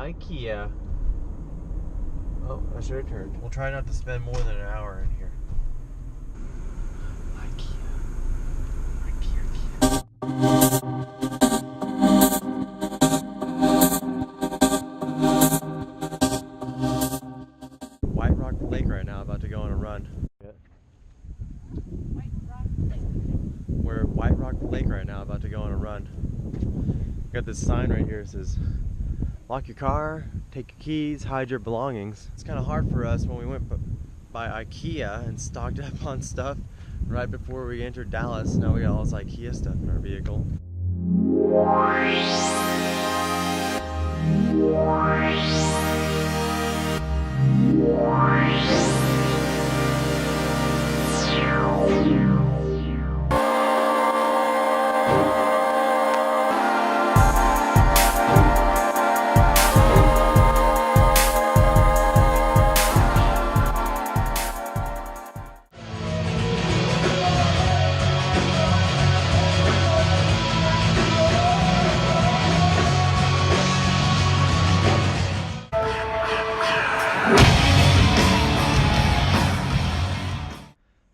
IKEA. Oh, I should have turned. We'll try not to spend more than an hour in here. IKEA. White Rock Lake right now, about to go on a run. We're at White Rock Lake right now, about to go on a run. Got this sign right here that says, lock your car, take your keys, hide your belongings. It's kind of hard for us when we went by IKEA and stocked up on stuff right before we entered Dallas. Now we got all this IKEA stuff in our vehicle.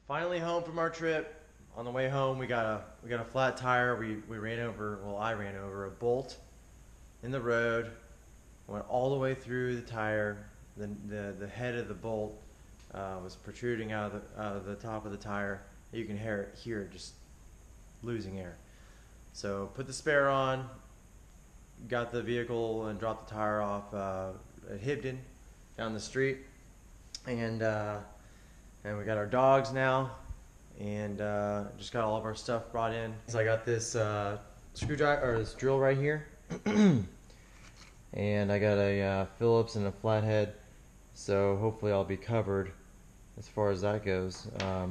Finally home from our trip. On the way home, we got a flat tire. We ran over. Well, I ran over a bolt in the road. Went all the way through the tire. The head of the bolt was protruding out of the top of the tire. You can hear it just losing air. So put the spare on. Got the vehicle and dropped the tire off at Hibden down the street, and we got our dogs now, and just got all of our stuff brought in. So I got this screwdriver, or this drill right here, and I got a Phillips and a flathead, so hopefully I'll be covered as far as that goes. That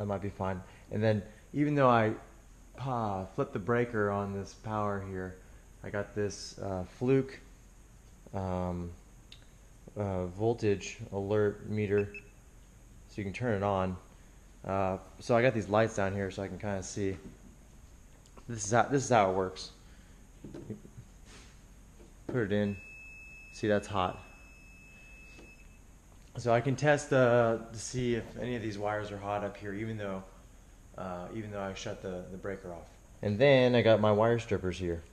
might be fine. And then even though I flipped the breaker on this power here, I got this Fluke voltage alert meter, so you can turn it on. So I got these lights down here so I can kind of see. This is how it works. Put it in. See, that's hot. So I can test to see if any of these wires are hot up here, even though I shut the breaker off. And then I got my wire strippers here.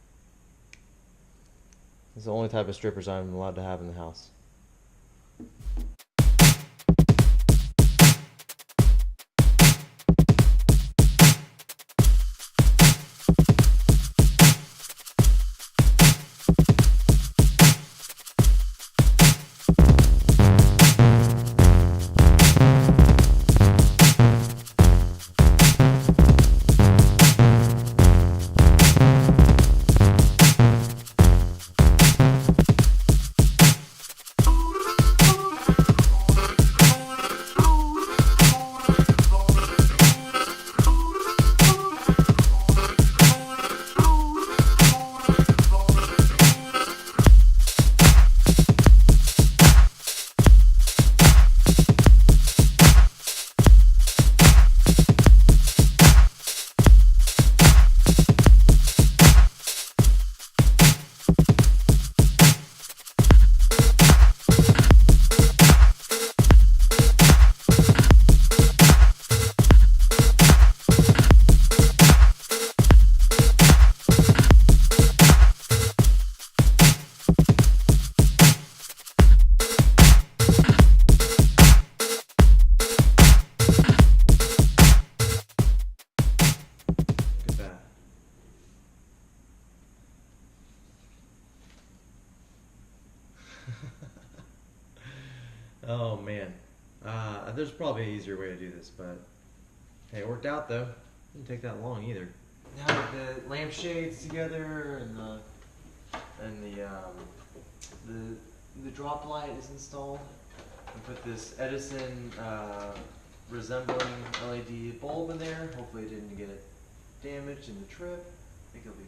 It's the only type of strippers I'm allowed to have in the house. Oh man, there's probably an easier way to do this, but hey, it worked out though. Didn't take that long either. Now with the lampshades together and the drop light is installed. I put this Edison resembling LED bulb in there. Hopefully it didn't get damaged in the trip. I think it'll be